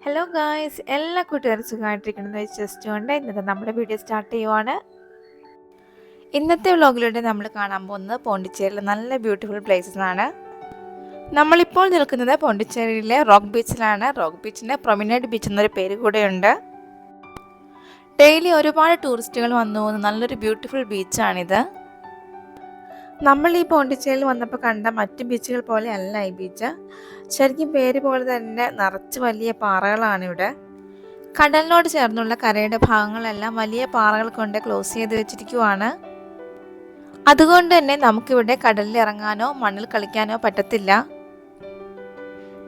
Hello guys, എല്ലാ കൂട്ടുകാരും സുഖമായിട്ടിരിക്കുന്നത് വിശ്വസിച്ചുകൊണ്ട് ഇന്നത്തെ നമ്മുടെ വീഡിയോ സ്റ്റാർട്ട് ചെയ്യുവാണ്. ഇന്നത്തെ വ്ളോഗിലൂടെ നമ്മൾ കാണാൻ പോകുന്നത് പോണ്ടിച്ചേരിയിലെ നല്ല ബ്യൂട്ടിഫുൾ പ്ലേസസ് ആണ്. നമ്മളിപ്പോൾ നിൽക്കുന്നത് പോണ്ടിച്ചേരിയിലെ റോക്ക് ബീച്ചിലാണ്. റോക്ക് ബീച്ചിന് പ്രൊമിനേറ്റ് ബീച്ച് എന്നൊരു പേര് കൂടെയുണ്ട്. ഡെയിലി ഒരുപാട് ടൂറിസ്റ്റുകൾ വന്നു പോകുന്ന നല്ലൊരു ബ്യൂട്ടിഫുൾ ബീച്ചാണിത്. നമ്മൾ ഈ പോണ്ടിച്ചേരിയിൽ വന്നപ്പോൾ കണ്ട മറ്റു ബീച്ചുകൾ പോലെ അല്ല ഈ ബീച്ച്. ശരിക്കും പേര് പോലെ തന്നെ നിറച്ച് വലിയ പാറകളാണ് ഇവിടെ. കടലിനോട് ചേർന്നുള്ള കരയുടെ ഭാഗങ്ങളെല്ലാം വലിയ പാറകൾ കൊണ്ട് ക്ലോസ് ചെയ്ത് വെച്ചിരിക്കുവാണ്. അതുകൊണ്ട് തന്നെ നമുക്കിവിടെ കടലിൽ ഇറങ്ങാനോ മണ്ണിൽ കളിക്കാനോ പറ്റത്തില്ല.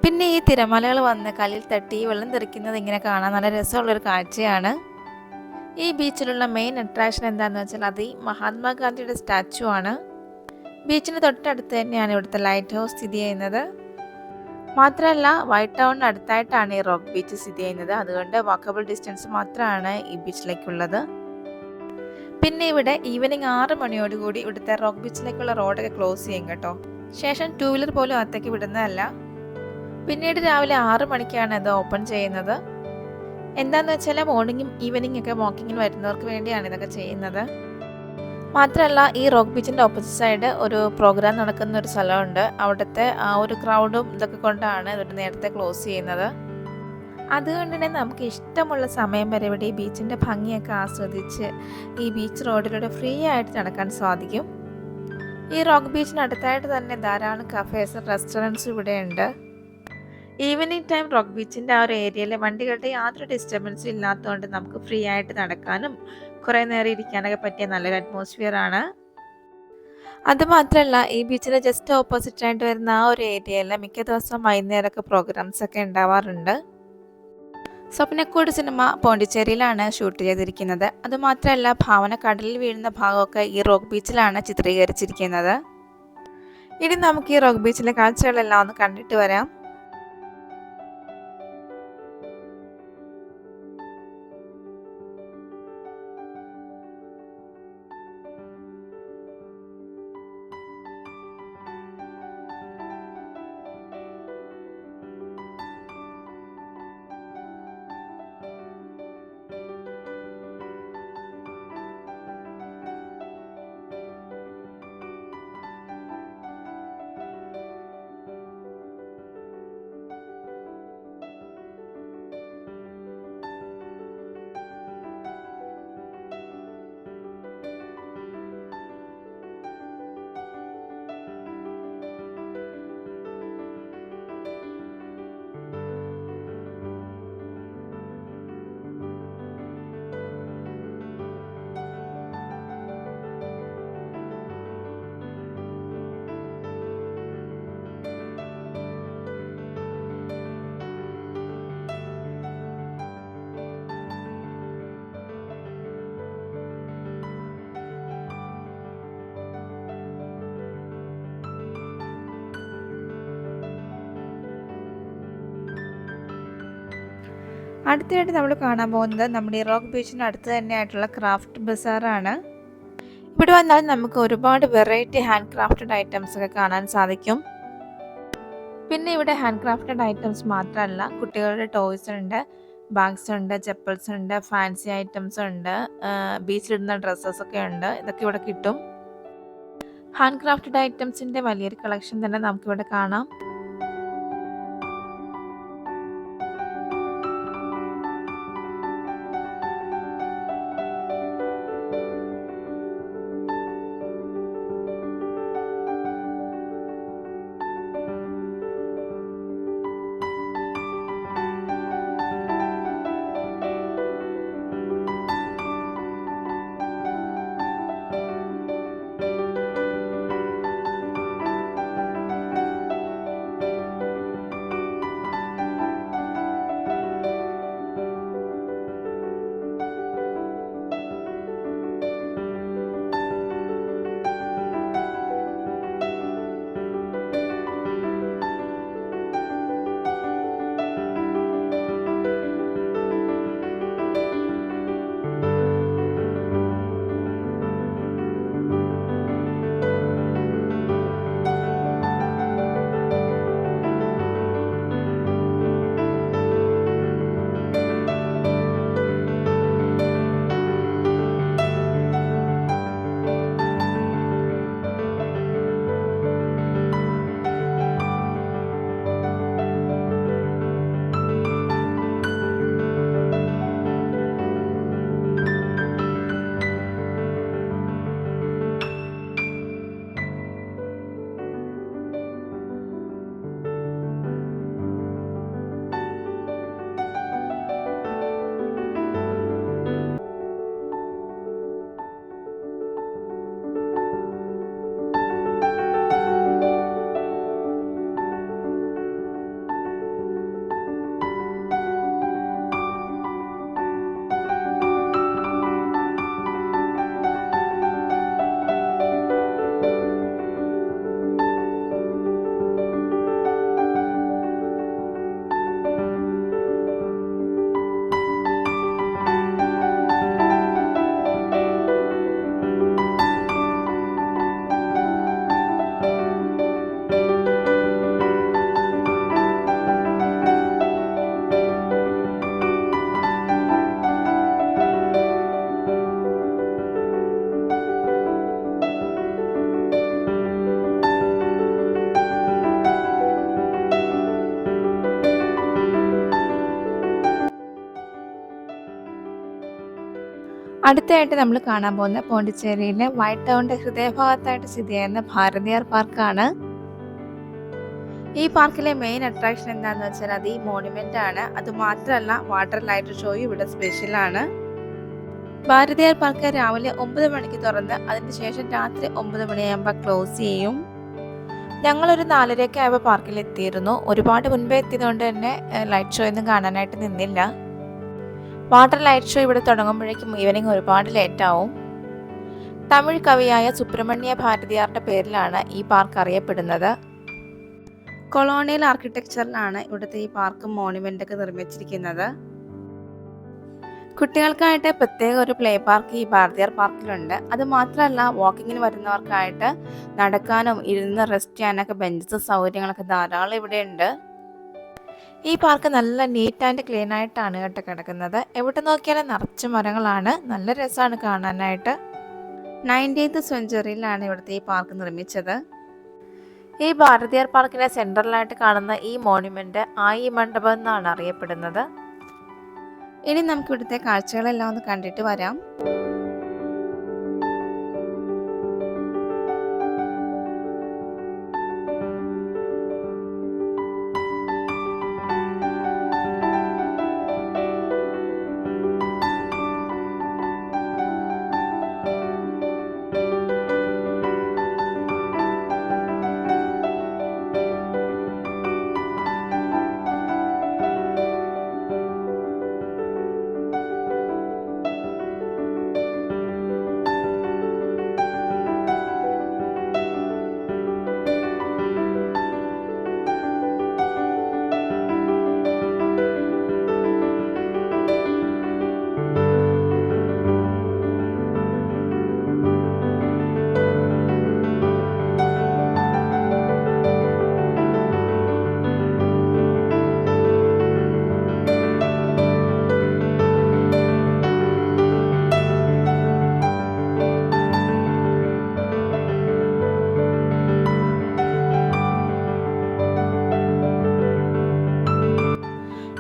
പിന്നെ ഈ തിരമാലകൾ വന്ന് കല്ലിൽ തട്ടി വെള്ളം തെറിക്കുന്നത് ഇങ്ങനെ കാണാൻ നല്ല രസമുള്ളൊരു കാഴ്ചയാണ്. ഈ ബീച്ചിലുള്ള മെയിൻ അട്രാക്ഷൻ എന്താണെന്ന് വെച്ചാൽ അത് ഈ മഹാത്മാഗാന്ധിയുടെ സ്റ്റാച്ചു ആണ്. ബീച്ചിന് തൊട്ടടുത്ത് തന്നെയാണ് ഇവിടുത്തെ ലൈറ്റ് ഹൗസ് സ്ഥിതി ചെയ്യുന്നത്. മാത്രമല്ല വൈറ്റ് ടൗണിന് അടുത്തായിട്ടാണ് ഈ റോക്ക് ബീച്ച് സ്ഥിതി ചെയ്യുന്നത്. അതുകൊണ്ട് വാക്കബിൾ ഡിസ്റ്റൻസ് മാത്രമാണ് ഈ ബീച്ചിലേക്കുള്ളത്. പിന്നെ ഇവിടെ ഈവനിങ് 6 മണിയോടുകൂടി ഇവിടുത്തെ റോക്ക് ബീച്ചിലേക്കുള്ള റോഡൊക്കെ ക്ലോസ് ചെയ്യും കേട്ടോ. ശേഷം 2 വീലർ പോലും അകത്തേക്ക് വിടുന്നതല്ല. പിന്നീട് രാവിലെ 6 മണിക്കാണ് ഇത് ഓപ്പൺ ചെയ്യുന്നത്. എന്താണെന്ന് വെച്ചാൽ മോർണിംഗും ഈവനിങ് ഒക്കെ വാക്കിങ്ങിന് വരുന്നവർക്ക് വേണ്ടിയാണ് ഇതൊക്കെ ചെയ്യുന്നത്. മാത്രമല്ല ഈ റോക്ക് ബീച്ചിൻ്റെ ഓപ്പോസിറ്റ് സൈഡ് ഒരു പ്രോഗ്രാം നടക്കുന്ന ഒരു സ്ഥലമുണ്ട്. അവിടുത്തെ ആ ഒരു ക്രൗഡും ഇതൊക്കെ കൊണ്ടാണ് ഇവർ നേരത്തെ ക്ലോസ് ചെയ്യുന്നത്. അതുകൊണ്ട് തന്നെ നമുക്ക് ഇഷ്ടമുള്ള സമയം വരെ ഇവിടെ ഈ ബീച്ചിൻ്റെ ഭംഗിയൊക്കെ ആസ്വദിച്ച് ഈ ബീച്ച് റോഡിലൂടെ ഫ്രീ ആയിട്ട് നടക്കാൻ സാധിക്കും. ഈ റോക്ക് ബീച്ചിനടുത്തായിട്ട് തന്നെ ധാരാളം കഫേസ് റെസ്റ്റോറൻറ്റ്സ് ഇവിടെയുണ്ട്. ഈവനിങ് ടൈം റോക്ക് ബീച്ചിൻ്റെ ആ ഒരു ഏരിയയിൽ വണ്ടികളുടെ യാതൊരു ഡിസ്റ്റർബൻസും ഇല്ലാത്തതുകൊണ്ട് നമുക്ക് ഫ്രീ ആയിട്ട് നടക്കാനും കുറേ നേരം ഇരിക്കാനൊക്കെ പറ്റിയ നല്ലൊരു അറ്റ്മോസ്ഫിയർ ആണ്. അതുമാത്രമല്ല ഈ ബീച്ചിന് ജസ്റ്റ് ഓപ്പോസിറ്റ് ആയിട്ട് വരുന്ന ആ ഒരു ഏരിയയിൽ മിക്ക ദിവസം വൈകുന്നേരമൊക്കെ പ്രോഗ്രാംസ് ഒക്കെ ഉണ്ടാവാറുണ്ട്. സ്വപ്നക്കൂട് സിനിമ പോണ്ടിച്ചേരിയിലാണ് ഷൂട്ട് ചെയ്തിരിക്കുന്നത്. അതുമാത്രമല്ല ഭാവന കടലിൽ വീഴുന്ന ഭാഗമൊക്കെ ഈ റോക്ക് ബീച്ചിലാണ് ചിത്രീകരിച്ചിരിക്കുന്നത്. ഇനി നമുക്ക് ഈ റോക്ക് ബീച്ചിലെ കാഴ്ചകളെല്ലാം ഒന്ന് കണ്ടിട്ട് വരാം. അടുത്തതായിട്ട് നമ്മൾ കാണാൻ പോകുന്നത് നമ്മുടെ ഈ റോക്ക് ബീച്ചിന് അടുത്ത് തന്നെയായിട്ടുള്ള ക്രാഫ്റ്റ് ബസാറാണ്. ഇവിടെ വന്നാൽ നമുക്ക് ഒരുപാട് വെറൈറ്റി ഹാൻഡ് ക്രാഫ്റ്റഡ് ഐറ്റംസ് ഒക്കെ കാണാൻ സാധിക്കും. പിന്നെ ഇവിടെ ഹാൻഡ് ക്രാഫ്റ്റഡ് ഐറ്റംസ് മാത്രമല്ല, കുട്ടികളുടെ ടോയ്സ് ഉണ്ട്, ബാഗ്സ് ഉണ്ട്, ചെപ്പൽസ് ഉണ്ട്, ഫാൻസി ഐറ്റംസ് ഉണ്ട്, ബീച്ചിലിടുന്ന ഡ്രസ്സസ് ഒക്കെ ഉണ്ട്. ഇതൊക്കെ ഇവിടെ കിട്ടും. ഹാൻഡ് ക്രാഫ്റ്റഡ് ഐറ്റംസിൻ്റെ വലിയൊരു കളക്ഷൻ തന്നെ നമുക്കിവിടെ കാണാം. അടുത്തതായിട്ട് നമ്മൾ കാണാൻ പോകുന്ന പോണ്ടിച്ചേരിയിലെ വൈറ്റ് ടൗണിന്റെ ഹൃദയഭാഗത്തായിട്ട് സ്ഥിതി ചെയ്യുന്ന ഭാരതിയാർ പാർക്കാണ്. ഈ പാർക്കിലെ മെയിൻ അട്രാക്ഷൻ എന്താണെന്ന് വെച്ചാൽ അത് ഈ മോണുമെന്റ് ആണ്. അതുമാത്രമല്ല വാട്ടർ ലൈറ്റ് ഷോയും ഇവിടെ സ്പെഷ്യലാണ്. ഭാരതിയാർ പാർക്ക് രാവിലെ 9 മണിക്ക് തുറന്ന് അതിനുശേഷം രാത്രി 9 മണിയാകുമ്പോൾ ക്ലോസ് ചെയ്യും. ഞങ്ങളൊരു 4:30 ആയപ്പോൾ പാർക്കിൽ എത്തിയിരുന്നു. ഒരുപാട് മുൻപേ എത്തിയതുകൊണ്ട് തന്നെ ലൈറ്റ് ഷോ ഒന്നും കാണാനായിട്ട് നിന്നില്ല. വാട്ടർ ലൈറ്റ് ഷോ ഇവിടെ തുടങ്ങുമ്പോഴേക്കും ഈവനിങ് ഒരുപാട് ലേറ്റ് ആവും. തമിഴ് കവിയായ സുബ്രഹ്മണ്യ ഭാരതിയാറുടെ പേരിലാണ് ഈ പാർക്ക് അറിയപ്പെടുന്നത്. കൊളോണിയൽ ആർക്കിടെക്ചറിലാണ് ഇവിടുത്തെ ഈ പാർക്കും മോണുമെന്റ് ഒക്കെ നിർമ്മിച്ചിരിക്കുന്നത്. കുട്ടികൾക്കായിട്ട് പ്രത്യേക ഒരു പ്ലേ പാർക്ക് ഈ ഭാരതിയാർ പാർക്കിലുണ്ട്. അത് മാത്രമല്ല വാക്കിങ്ങിന് വരുന്നവർക്കായിട്ട് നടക്കാനും ഇരുന്ന് റെസ്റ്റ് ചെയ്യാനൊക്കെ ബെഞ്ചസ് സൗകര്യങ്ങളൊക്കെ ധാരാളം ഇവിടെ ഉണ്ട്. ഈ പാർക്ക് നല്ല നീറ്റ് ആൻഡ് ക്ലീൻ ആയിട്ടാണ് കേട്ടോ കിടക്കുന്നത്. എവിടെ നോക്കിയാലും നിറച്ച് മരങ്ങളാണ്. നല്ല രസമാണ് കാണാനായിട്ട്. 19th സെഞ്ച്വറിയിലാണ് ഇവിടുത്തെ ഈ പാർക്ക് നിർമ്മിച്ചത്. ഈ ഭാരതിയാർ പാർക്കിന്റെ സെൻട്രലായിട്ട് കാണുന്ന ഈ മോണുമെന്റ് ആയി മണ്ഡപം എന്നാണ് അറിയപ്പെടുന്നത്. ഇനി നമുക്ക് ഇവിടുത്തെ കാഴ്ചകളെല്ലാം ഒന്ന് കണ്ടിട്ട് വരാം.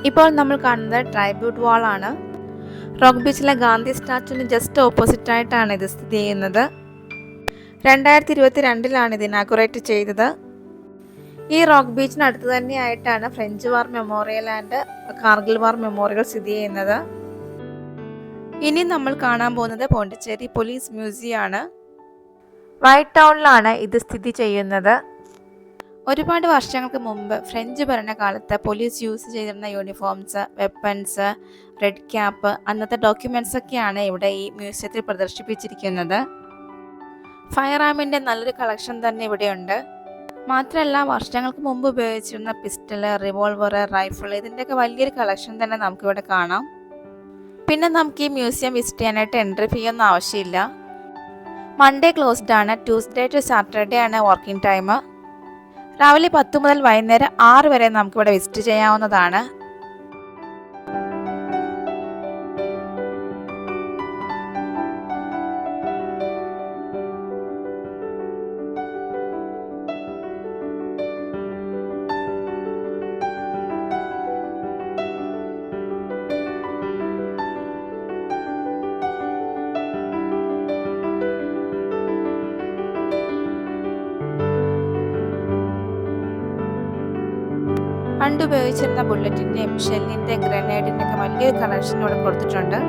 ഇപ്പോൾ നമ്മൾ കാണുന്നത് ട്രൈബ്യൂട്ട് വാൾ ആണ്. റോക്ക് ബീച്ചിലെ ഗാന്ധി സ്റ്റാച്ചുവിന് ജസ്റ്റ് ഓപ്പോസിറ്റ് ആയിട്ടാണ് ഇത് സ്ഥിതി ചെയ്യുന്നത്. 2022 ഇത് ഇനാഗുറേറ്റ് ചെയ്തത്. ഈ റോക്ക് ബീച്ചിന് അടുത്ത് തന്നെയായിട്ടാണ് French war memorial and Kargil war memorial സ്ഥിതി ചെയ്യുന്നത്. ഇനി നമ്മൾ കാണാൻ പോകുന്നത് പോണ്ടിച്ചേരി പോലീസ് മ്യൂസിയം ആണ്. വൈറ്റ് ടൗണിലാണ് ഇത് സ്ഥിതി ചെയ്യുന്നത്. ഒരുപാട് വർഷങ്ങൾക്ക് മുമ്പ് ഫ്രഞ്ച് ഭരണകാലത്ത് പോലീസ് യൂസ് ചെയ്തിരുന്ന യൂണിഫോംസ്, വെപ്പൺസ്, റെഡ് ക്യാപ്പ്, അന്നത്തെ ഡോക്യുമെന്റ്സ് ഒക്കെയാണ് ഇവിടെ ഈ മ്യൂസിയത്തിൽ പ്രദർശിപ്പിച്ചിരിക്കുന്നത്. ഫയർ ആർമിന്റെ നല്ലൊരു കളക്ഷൻ തന്നെ ഇവിടെയുണ്ട്. മാത്രമല്ല വർഷങ്ങൾക്ക് മുമ്പ് ഉപയോഗിച്ചിരുന്ന പിസ്റ്റള്, റിവോൾവർ, റൈഫിൾ ഇതിൻ്റെയൊക്കെ വലിയൊരു കളക്ഷൻ തന്നെ നമുക്കിവിടെ കാണാം. പിന്നെ നമുക്ക് ഈ മ്യൂസിയം വിസിറ്റ് ചെയ്യാനായിട്ട് എൻട്രി ഫീ ഒന്നും ആവശ്യമില്ല. മൺഡേ ക്ലോസ്ഡ് ആണ്. ട്യൂസ്ഡേ ടു സാറ്റർഡേ ആണ് വർക്കിംഗ് ടൈം. രാവിലെ 10 മുതൽ വൈകുന്നേരം 6 വരെ നമുക്കിവിടെ വിസിറ്റ് ചെയ്യാവുന്നതാണ്. പണ്ട് ഉപയോഗിച്ചിരുന്ന ബുള്ളറ്റിൻ്റെയും ഷെല്ലിൻ്റെയും ഗ്രനേഡിൻ്റെ ഒക്കെ വലിയൊരു കളക്ഷൻ ഇവിടെ കൊടുത്തിട്ടുണ്ട്.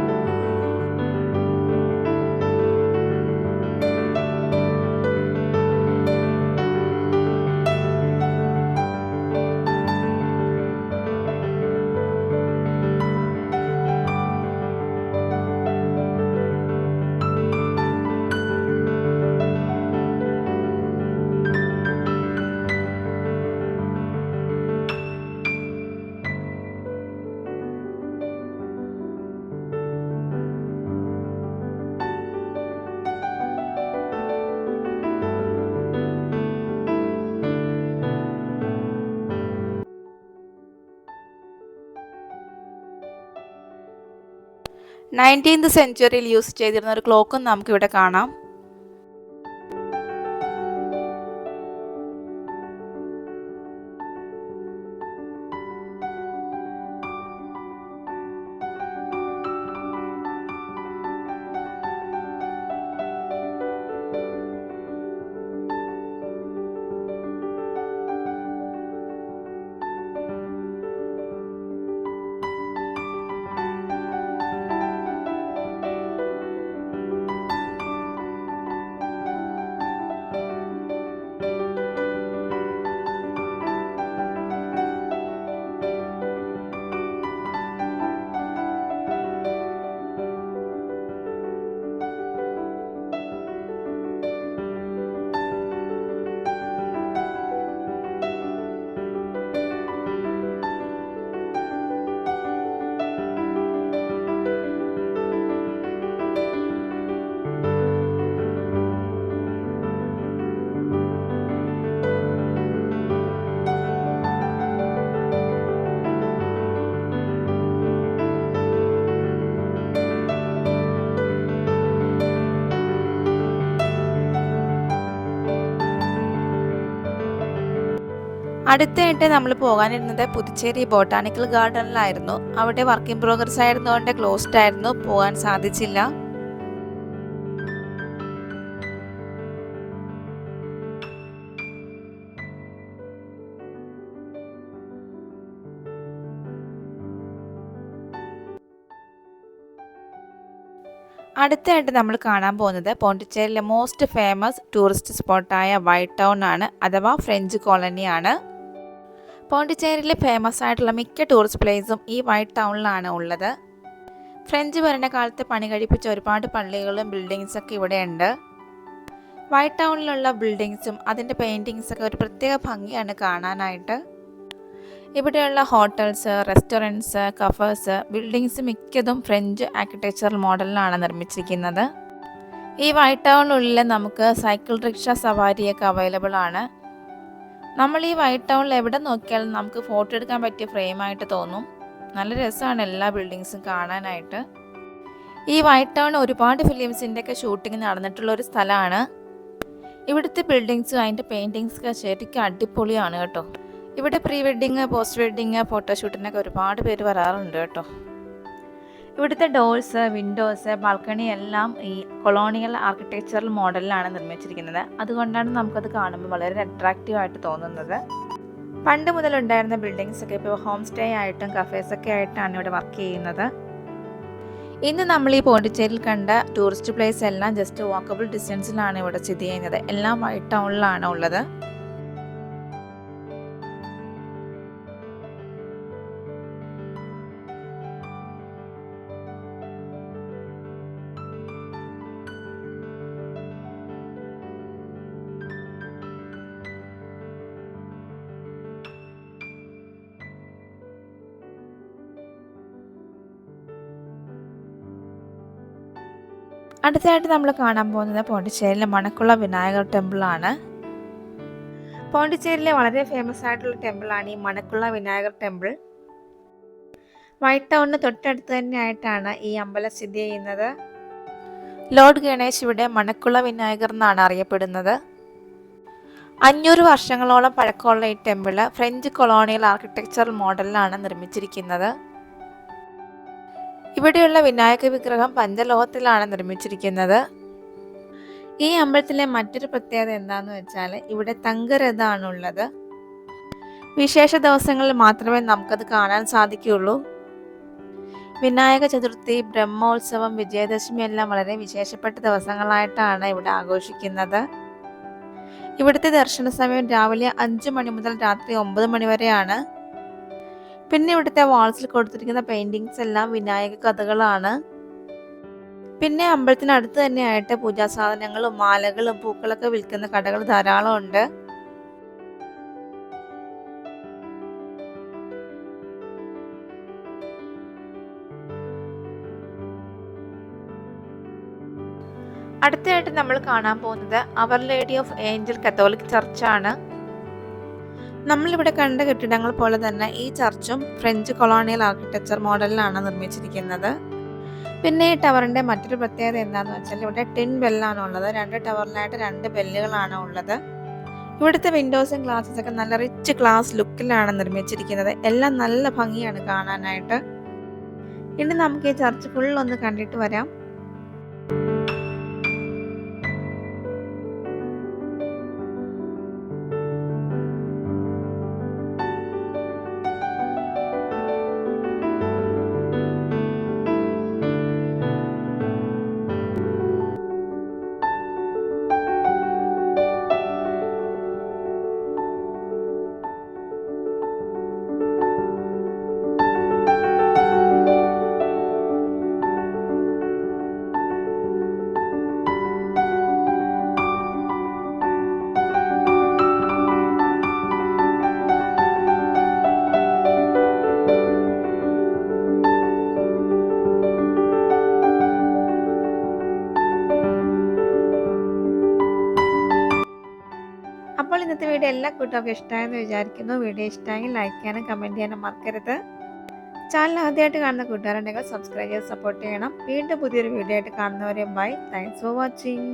നയൻറ്റീൻത് സെഞ്ച്വറിയിൽ യൂസ് ചെയ്തിരുന്ന ഒരു ക്ലോക്കും നമുക്കിവിടെ കാണാം. അടുത്തായിട്ട് നമ്മൾ പോകാനിരുന്നത് പുതുച്ചേരി ബോട്ടാണിക്കൽ ഗാർഡനിലായിരുന്നു. അവിടെ വർക്ക് ഇൻ പ്രോഗ്രസ് ആയിരുന്നുകൊണ്ട് ക്ലോസ്ഡ് ആയിരുന്നു, പോകാൻ സാധിച്ചില്ല. അടുത്തായിട്ട് നമ്മൾ കാണാൻ പോകുന്നത് പോണ്ടിച്ചേരിയിലെ മോസ്റ്റ് ഫേമസ് ടൂറിസ്റ്റ് സ്പോട്ടായ വൈറ്റ് ടൗൺ ആണ്, അഥവാ ഫ്രഞ്ച് കോളനിയാണ്. പോണ്ടിച്ചേരിയിലെ ഫേമസ് ആയിട്ടുള്ള മിക്ക ടൂറിസ്റ്റ് പ്ലേസും ഈ വൈറ്റ് ടൗണിലാണ് ഉള്ളത്. ഫ്രഞ്ച് ഭരണകാലത്ത് പണി കഴിപ്പിച്ച ഒരുപാട് പള്ളികളും ബിൽഡിങ്സൊക്കെ ഇവിടെയുണ്ട്. വൈറ്റ് ടൗണിലുള്ള ബിൽഡിങ്സും അതിൻ്റെ പെയിൻറ്റിങ്സൊക്കെ ഒരു പ്രത്യേക ഭംഗിയാണ് കാണാനായിട്ട്. ഇവിടെയുള്ള ഹോട്ടൽസ്, റെസ്റ്റോറൻറ്റ്സ്, കഫേഴ്സ്, ബിൽഡിങ്സ് മിക്കതും ഫ്രഞ്ച് ആർക്കിടെക്ചറൽ മോഡലിലാണ് നിർമ്മിച്ചിരിക്കുന്നത്. ഈ വൈറ്റ് ടൗണിനുള്ളിൽ നമുക്ക് സൈക്കിൾ റിക്ഷ സവാരിയൊക്കെ അവൈലബിൾ ആണ്. നമ്മൾ ഈ വൈറ്റ് ടൗണിൽ എവിടെ നോക്കിയാലും നമുക്ക് ഫോട്ടോ എടുക്കാൻ പറ്റിയ ഫ്രെയിമായിട്ട് തോന്നും. നല്ല രസമാണ് എല്ലാ ബിൽഡിങ്സും കാണാനായിട്ട്. ഈ വൈറ്റ് ടൗൺ ഒരുപാട് ഫിലിംസിൻ്റെയൊക്കെ ഷൂട്ടിംഗ് നടന്നിട്ടുള്ള ഒരു സ്ഥലമാണ്. ഇവിടുത്തെ ബിൽഡിങ്സും അതിൻ്റെ പെയിൻറ്റിങ്സൊക്കെ ശരിക്കും അടിപൊളിയാണ് കേട്ടോ. ഇവിടെ പ്രീ വെഡ്ഡിങ്, പോസ്റ്റ് വെഡ്ഡിങ്, ഫോട്ടോഷൂട്ടിനൊക്കെ ഒരുപാട് പേര് വരാറുണ്ട് കേട്ടോ. ഇവിടുത്തെ ഡോർസ്, വിൻഡോസ്, ബാൽക്കണി എല്ലാം ഈ കൊളോണിയൽ ആർക്കിടെക്ചറൽ മോഡലിലാണ് നിർമ്മിച്ചിരിക്കുന്നത്. അതുകൊണ്ടാണ് നമുക്കത് കാണുമ്പോൾ വളരെ അട്രാക്റ്റീവ് ആയിട്ട് തോന്നുന്നത്. പണ്ട് മുതലുണ്ടായിരുന്ന ബിൽഡിങ്സൊക്കെ ഇപ്പോൾ ഹോം സ്റ്റേ ആയിട്ടും കഫേസൊക്കെ ആയിട്ടാണ് ഇവിടെ വർക്ക് ചെയ്യുന്നത്. ഇന്ന് നമ്മൾ ഈ പോണ്ടിച്ചേരിയിൽ കണ്ട ടൂറിസ്റ്റ് പ്ലേസ് എല്ലാം ജസ്റ്റ് വാക്കബിൾ ഡിസ്റ്റൻസിലാണ് ഇവിടെ സ്ഥിതി ചെയ്യുന്നത്. എല്ലാം വൈറ്റ് ടൗണിലാണ് ഉള്ളത്. അടുത്തതായിട്ട് നമ്മൾ കാണാൻ പോകുന്നത് പോണ്ടിച്ചേരിയിലെ മണക്കുള വിനായകർ ടെമ്പിളാണ്. പോണ്ടിച്ചേരിയിലെ വളരെ ഫേമസ് ആയിട്ടുള്ള ടെമ്പിളാണ് ഈ മണക്കുള വിനായകർ ടെമ്പിൾ. വൈറ്റ് ടൗണിന് തൊട്ടടുത്ത് തന്നെ ആയിട്ടാണ് ഈ അമ്പലം സ്ഥിതി ചെയ്യുന്നത്. ലോർഡ് ഗണേശ് ഇവിടെ മണക്കുള വിനായകർ എന്നാണ് അറിയപ്പെടുന്നത്. 500 വർഷങ്ങളോളം പഴക്കമുള്ള ഈ ടെമ്പിള് ഫ്രഞ്ച് കൊളോണിയൽ ആർക്കിടെക്ചറൽ മോഡലിലാണ് നിർമ്മിച്ചിരിക്കുന്നത്. ഇവിടെയുള്ള വിനായക വിഗ്രഹം പഞ്ചലോഹത്തിലാണ് നിർമ്മിച്ചിരിക്കുന്നത്. ഈ അമ്പലത്തിലെ മറ്റൊരു പ്രത്യേകത എന്താണെന്ന് വെച്ചാൽ ഇവിടെ തങ്കരഥമാണുള്ളത്. വിശേഷ ദിവസങ്ങളിൽ മാത്രമേ നമുക്കത് കാണാൻ സാധിക്കുകയുള്ളൂ. വിനായക ചതുർത്ഥി, ബ്രഹ്മോത്സവം, വിജയദശമി എല്ലാം വളരെ വിശേഷപ്പെട്ട ദിവസങ്ങളായിട്ടാണ് ഇവിടെ ആഘോഷിക്കുന്നത്. ഇവിടുത്തെ ദർശന സമയം രാവിലെ 5 മണി മുതൽ രാത്രി 9 മണി വരെയാണ്. പിന്നെ ഇവിടുത്തെ വാൾസിൽ കൊടുത്തിരിക്കുന്ന പെയിന്റിങ്സ് എല്ലാം വിനായക കഥകളാണ്. പിന്നെ അമ്പലത്തിനടുത്ത് തന്നെ ആയിട്ട് പൂജാ സാധനങ്ങളും മാലകളും പൂക്കളൊക്കെ വിൽക്കുന്ന കടകൾ ധാരാളം ഉണ്ട്. അടുത്തതായിട്ട് നമ്മൾ കാണാൻ പോകുന്നത് അവർ ലേഡി ഓഫ് ഏഞ്ചൽ കത്തോലിക് ചർച്ചാണ്. നമ്മളിവിടെ കണ്ട കെട്ടിടങ്ങൾ പോലെ തന്നെ ഈ ചർച്ചും ഫ്രഞ്ച് കൊളോണിയൽ ആർക്കിടെക്ചർ മോഡലിലാണ് നിർമ്മിച്ചിരിക്കുന്നത്. പിന്നെ ഈ ടവറിൻ്റെ മറ്റൊരു പ്രത്യേകത എന്താണെന്ന് വെച്ചാൽ ഇവിടെ ടിൻ ബെല്ലാണ് ഉള്ളത്. 2 ടവറിലായിട്ട് 2 ബെല്ലുകളാണ് ഉള്ളത്. ഇവിടുത്തെ വിൻഡോസും ഗ്ലാസസൊക്കെ നല്ല റിച്ച് ഗ്ലാസ് ലുക്കിലാണ് നിർമ്മിച്ചിരിക്കുന്നത്. എല്ലാം നല്ല ഭംഗിയാണ് കാണാനായിട്ട്. ഇനി നമുക്ക് ഈ ചർച്ച് ഫുള്ളൊന്ന് കണ്ടിട്ട് വരാം. അപ്പോൾ ഇന്നത്തെ വീഡിയോ എല്ലാ കൂട്ടുകാർക്കും ഇഷ്ടമായെന്ന് വിചാരിക്കുന്നു. വീഡിയോ ഇഷ്ടമായെങ്കിൽ ലൈക്ക് ചെയ്യാനും കമൻറ്റ് ചെയ്യാനും മറക്കരുത്. ചാനൽ ആദ്യമായിട്ട് കാണുന്ന കൂട്ടുകാരുണ്ടെങ്കിൽ സബ്സ്ക്രൈബ് ചെയ്ത് സപ്പോർട്ട് ചെയ്യണം. വീണ്ടും പുതിയൊരു വീഡിയോ ആയിട്ട് കാണുന്നവരെ ബൈ. Thanks for watching.